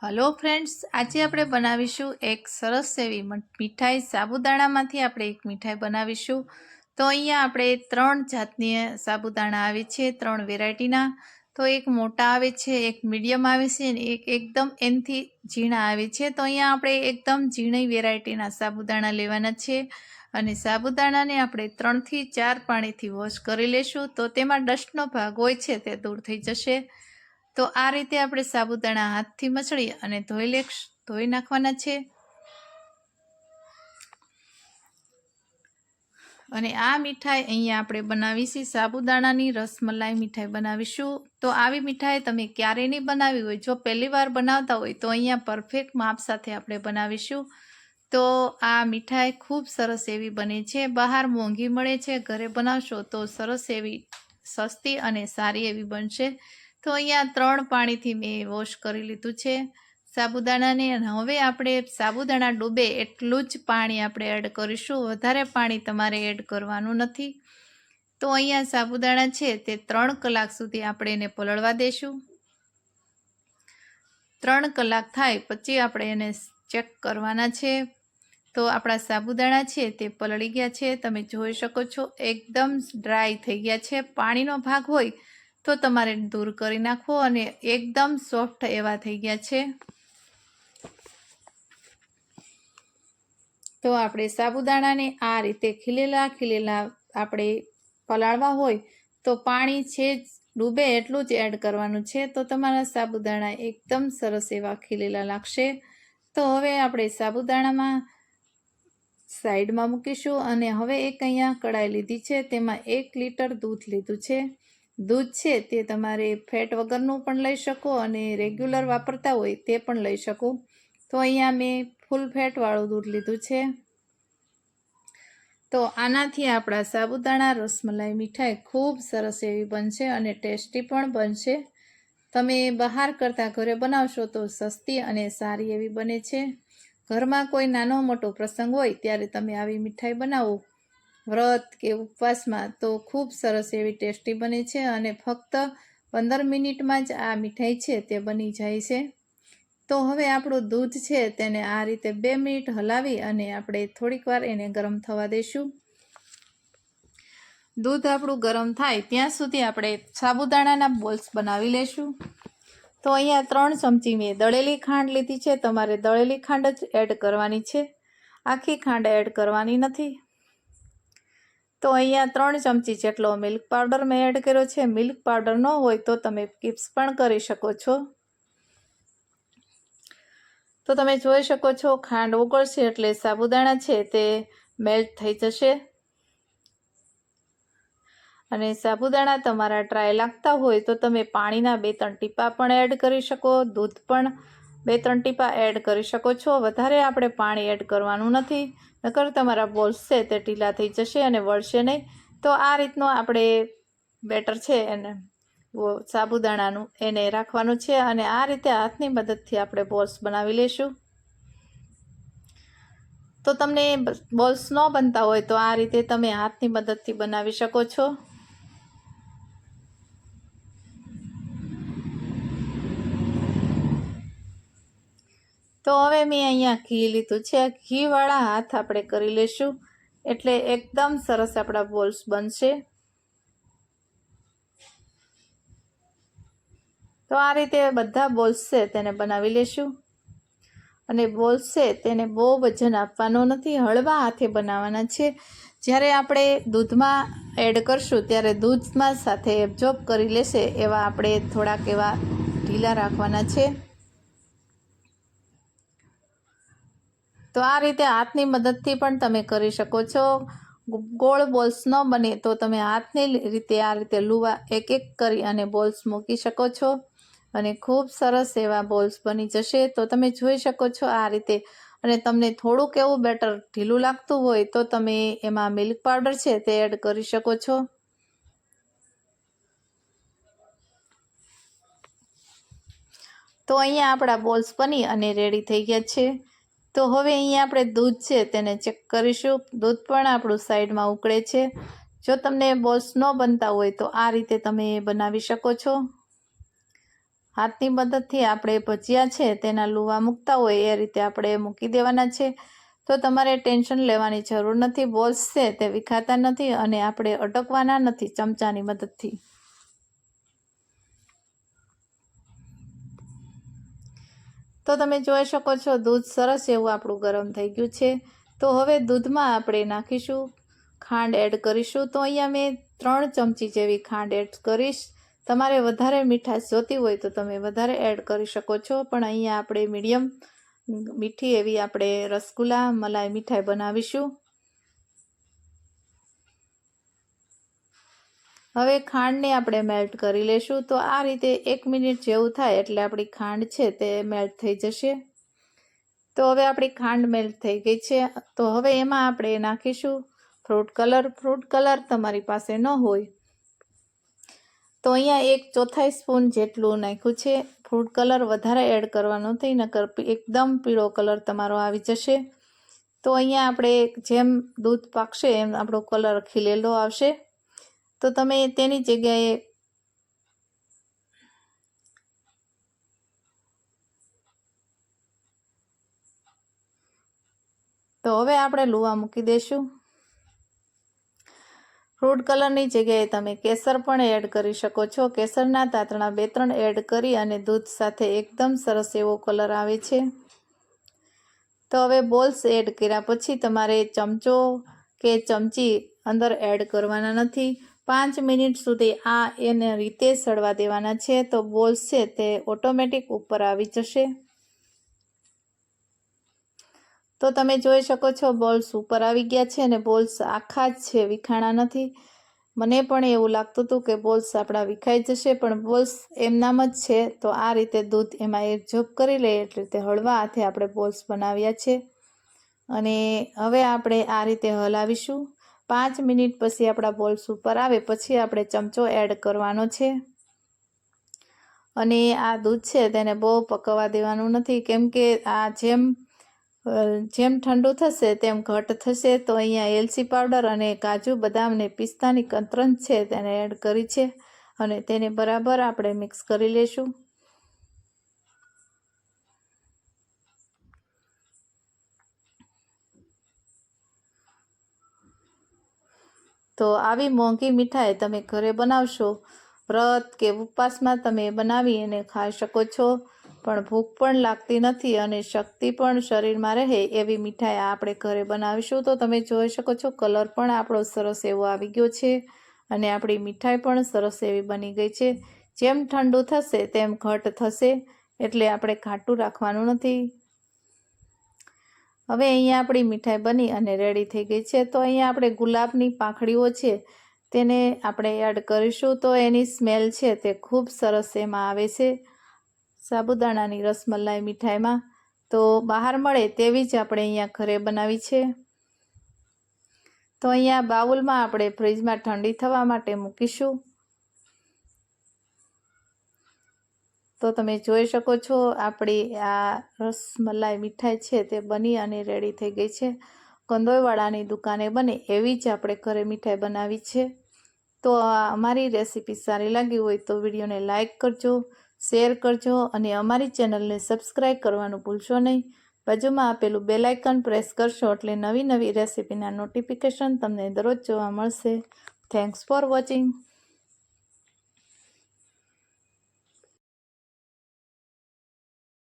Hello friends, આજે આપણે બનાવીશું એક સરસ એવી મીઠાઈ. સાબુદાણામાંથી આપણે એક મીઠાઈ બનાવીશું. તો અહીંયા આપણે 3 જાતની સાબુદાણા આવે છે, 3 વેરાયટીના. તો એક મોટા આવે છે, એક મીડિયમ આવે છે અને એક એકદમ એનથી ઝીણા આવે છે. તો અહીંયા આપણે એકદમ ઝીણી વેરાયટીના સાબુદાણા લેવાના છે અને સાબુદાણાને આપણે 3 થી 4 પાણીથી વોશ કરી લેશું. તો તેમાં ડસ્ટનો ભાગ હોય છે તે દૂર થઈ જશે. તો આ રીતે આપણે સાબુદાણા હાથથી મસળી અને ધોઈ નાખવાના છે. અને આ મીઠાઈ અહીંયા આપણે બનાવીશું, સાબુદાણાની રસમલાઈ મીઠાઈ બનાવીશું. તો આવી મીઠાઈ તમે ક્યારે નહીં બનાવી હોય, જો પહેલી વાર બનાવતા હોય તો અહીંયા પરફેક્ટ માપ સાથે આપણે બનાવીશું. તો આ મીઠાઈ ખૂબ સરસ એવી બને છે. બહાર મોંઘી મળે છે, ઘરે બનાવશો તો સરસ એવી સસ્તી અને સારી એવી બનશે. તો અહીંયા 3 પાણીથી મેં વોશ કરી લીધું છે સાબુદાણાને. અને હવે આપણે સાબુદાણા ડૂબે એટલું જ પાણી આપણે એડ કરીશું, વધારે પાણી તમારે એડ કરવાનું નથી. તો અહીંયા સાબુદાણા છે તે 3 કલાક સુધી આપણે એને પલળવા દઈશું. 3 કલાક થાય પછી આપણે એને ચેક કરવાના છે. તો આપણા સાબુદાણા છે તે પલળી ગયા છે, તમે જોઈ શકો છો એકદમ ડ્રાય થઈ ગયા છે. પાણીનો ભાગ હોય તો તમારે દૂર કરી નાખવો અને એકદમ સોફ્ટ એવા થઈ ગયા છે. તો આપણે સાબુદાણાને આ રીતે ખીલેલા આપણે પલાળવા હોય તો પાણી છે જ ડૂબે એટલું જ એડ કરવાનું છે. તો તમારા સાબુદાણા એકદમ સરસ એવા ખીલેલા લાગશે. તો હવે આપણે સાબુદાણામાં સાઈડમાં મૂકીશું અને હવે એક અહીંયા કઢાઈ લીધી છે, તેમાં 1 લીટર દૂધ લીધું છે. દૂધ છે તે તમારે ફેટ વગરનું પણ લઈ શકો અને રેગ્યુલર વાપરતા હોય તે પણ લઈ શકો. તો અહીંયા મેં ફૂલ ફેટવાળું દૂધ લીધું છે. તો આનાથી આપણા સાબુદાણા રસમલાઈ મીઠાઈ ખૂબ સરસ એવી બનશે અને ટેસ્ટી પણ બનશે. તમે બહાર કરતાં ઘરે બનાવશો તો સસ્તી અને સારી એવી બને છે. ઘરમાં કોઈ નાનો મોટો પ્રસંગ હોય ત્યારે તમે આવી મીઠાઈ બનાવો વ્રત કે ઉપવાસમાં તો ખૂબ સરસ એવી ટેસ્ટી બને છે અને ફક્ત 15 મિનિટમાં જ આ મીઠાઈ છે તે બની જાય છે. તો હવે આપણું દૂધ છે તેને આ રીતે 2 મિનિટ હલાવી અને આપણે થોડીક વાર એને ગરમ થવા દઈશું. દૂધ આપણું ગરમ થાય ત્યાં સુધી આપણે સાબુદાણાના બોલ્સ બનાવી લઈશું. તો અહીંયા 3 ચમચી મેં દળેલી ખાંડ લીધી છે. તમારે દળેલી ખાંડ જ એડ કરવાની છે, આખી ખાંડ એડ કરવાની નથી. તો અહીંયા 3 ચમચી જેટલો મિલ્ક પાવડર મેં એડ કર્યો છે. મિલ્ક પાવડર ન હોય તો તમે સ્કીપ પણ કરી શકો છો. તો તમે જોઈ શકો છો ખાંડ ઓગળશે એટલે સાબુદાણા છે તે મેલ્ટ થઈ જશે. અને સાબુદાણા તમારા ડ્રાય લાગતા હોય તો તમે પાણીના 2-3 ટીપા પણ એડ કરી શકો, દૂધ પણ 2-3 ટીપા એડ કરી શકો છો. વધારે આપણે પાણી એડ કરવાનું નથી, નકર તમારા બોલ્સ છે તે ઢીલા થઈ જશે અને વળશે નહીં. તો આ રીતનો આપણે બેટર છે એને સાબુદાણાનું એને રાખવાનું છે અને આ રીતે હાથની મદદથી આપણે બોલ્સ બનાવી લઈશું. તો તમને બોલ્સ ન બનતા હોય તો આ રીતે તમે હાથની મદદથી બનાવી શકો છો. તો હવે મેં અહીંયા ઘી લીધું છે, ઘીવાળા હાથ આપણે કરી લઈશું એટલે એકદમ સરસ આપણા બોલ્સ બનશે. તો આ રીતે બધા બોલ્સ છે તેને બનાવી લઈશું. અને બોલ્સ છે તેને બહુ વજન આપવાનો નથી, હળવા હાથે બનાવવાના છે. જ્યારે આપણે દૂધમાં એડ કરશું ત્યારે દૂધમાં સાથે એબ્ઝોર્બ કરી લેશે એવા આપણે થોડાક એવા ઢીલા રાખવાના છે. તો આ રીતે હાથની મદદથી પણ તમે કરી શકો છો. ગોળ બોલ્સ ન બને તો તમે હાથની રીતે આ રીતે લુવા એક કરી અને બોલ્સ મૂકી શકો છો અને ખૂબ સરસ એવા બોલ્સ બની જશે. તો તમે જોઈ શકો છો આ રીતે. અને તમને થોડુંક એવું બેટર ઢીલું લાગતું હોય તો તમે એમાં મિલ્ક પાવડર છે તે એડ કરી શકો છો. તો અહીંયા આપણા બોલ્સ બની અને રેડી થઈ ગયા છે. તો હવે અહીંયા આપણે દૂધ છે તેને ચેક કરીશું. દૂધ પણ આપણું સાઈડમાં ઉકળે છે. જો તમને બોલ્સ ન બનતા હોય તો આ રીતે તમે બનાવી શકો છો. હાથની મદદથી આપણે ભજીયા છે તેના લુવા મૂકતા હોય એ રીતે આપણે મૂકી દેવાના છે. તો તમારે ટેન્શન લેવાની જરૂર નથી. બોલ્સ છે તે વિખાતા નથી અને આપણે અટકવાના નથી ચમચાની મદદથી. તો તમે જોઈ શકો છો દૂધ સરસ એવું આપણું ગરમ થઈ ગયું છે. તો હવે દૂધમાં આપણે નાખીશું ખાંડ એડ કરીશું. તો અહીંયા મેં 3 ચમચી જેવી ખાંડ એડ કરીશ. તમારે વધારે મીઠાશ જોતી હોય તો તમે વધારે એડ કરી શકો છો, પણ અહીંયા આપણે મીડિયમ મીઠી એવી આપણે રસગુલ્લા મલાઈ મીઠાઈ બનાવીશું. હવે ખાંડને આપણે મેલ્ટ કરી લેશું. તો આ રીતે 1 મિનિટ જેવું થાય એટલે આપણી ખાંડ છે તે મેલ્ટ થઈ જશે. તો હવે આપણી ખાંડ મેલ્ટ થઈ ગઈ છે. તો હવે એમાં આપણે નાખીશું ફ્રૂટ કલર. ફ્રૂટ કલર તમારી પાસે ન હોય તો અહીંયા 1/4 સ્પૂન જેટલું નાખ્યું છે. ફ્રૂટ કલર વધારે એડ કરવાનો નથી, નકર એકદમ પીળો કલર તમારો આવી જશે. તો અહીંયા આપણે જેમ દૂધ પાકશે એમ આપણો કલર ખીલેલો આવશે. તો તમે તેની જગ્યાએ તો હવે આપણે લુવા મૂકી દઈશું. ફ્રૂટ કલરની જગ્યાએ તમે કેસર પણ એડ કરી શકો છો. કેસરના તાતણા 2-3 એડ કરી અને દૂધ સાથે એકદમ સરસ એવો કલર આવે છે. તો હવે બોલ્સ એડ કર્યા પછી તમારે ચમચો કે ચમચી અંદર એડ કરવાના નથી. 5 મિનિટ સુધી આ એને રીતે સડવા દેવાના છે. તો બોલ્સ છે તે ઓટોમેટિક ઉપર આવી જશે. તો તમે જોઈ શકો છો બોલ્સ ઉપર આવી ગયા છે અને બોલ્સ આખા જ છે, વિખાણા નથી. મને પણ એવું લાગતું હતું કે બોલ્સ આપણા વિખાઈ જશે, પણ બોલ્સ એમનામ જ છે. તો આ રીતે દૂધ એમાં એબ્ઝોર્બ કરી લે એટલે રીતે હળવા હાથે આપણે બોલ્સ બનાવ્યા છે. અને હવે આપણે આ રીતે હલાવીશું. 5 મિનિટ પછી આપણા બોલ્સ ઉપર આવે પછી આપણે ચમચો એડ કરવાનો છે. અને આ દૂધ છે તેને બહુ પકવવા દેવાનું નથી, કેમ કે આ જેમ ઠંડુ થશે તેમ ઘટ થશે. તો અહીંયા એલચી પાવડર અને કાજુ બદામ ને પિસ્તાની કતરન છે તેને એડ કરી છે અને તેને બરાબર આપણે મિક્સ કરી લેશું. તો આવી મોંઘી મીઠાઈ તમે ઘરે બનાવશો, વ્રત કે ઉપવાસમાં તમે બનાવી અને ખાઈ શકો છો, પણ ભૂખ પણ લાગતી નથી અને શક્તિ પણ શરીરમાં રહે એવી મીઠાઈ આપણે ઘરે બનાવીશું. તો તમે જોઈ શકો છો કલર પણ આપણો સરસ એવો આવી ગયો છે અને આપણી મીઠાઈ પણ સરસ એવી બની ગઈ છે. જેમ ઠંડુ થશે તેમ ઘટ થશે, એટલે આપણે ખાટું રાખવાનું નથી. હવે અહીંયા આપણી મીઠાઈ બની અને રેડી થઈ ગઈ છે. તો અહીંયા આપણે ગુલાબની પાંખડીઓ છે તેને આપણે એડ કરીશું. તો એની સ્મેલ છે તે ખૂબ સરસ એમાં આવે છે સાબુદાણાની રસમલાઈ મીઠાઈમાં. તો બહાર મળે તેવી જ આપણે અહીંયા ઘરે બનાવી છે. તો અહીંયા બાઉલમાં આપણે ફ્રીજમાં ઠંડી થવા માટે મૂકીશું. તો તમે જોઈ શકો છો આપણી આ રસમલાઈ મીઠાઈ છે તે બની અને રેડી થઈ ગઈ છે. કંદોઈવાળાની દુકાને બને એવી જ આપણે ઘરે મીઠાઈ બનાવી છે. તો અમારી રેસીપી સારી લાગી હોય તો વિડીયોને લાઇક કરજો, શેર કરજો અને અમારી ચેનલને સબસ્ક્રાઈબ કરવાનું ભૂલશો નહીં. બાજુમાં આપેલું બેલ આઇકન પ્રેસ કરશો એટલે નવી રેસીપીના નોટિફિકેશન તમને દરરોજ જોવા મળશે. Thanks for watching.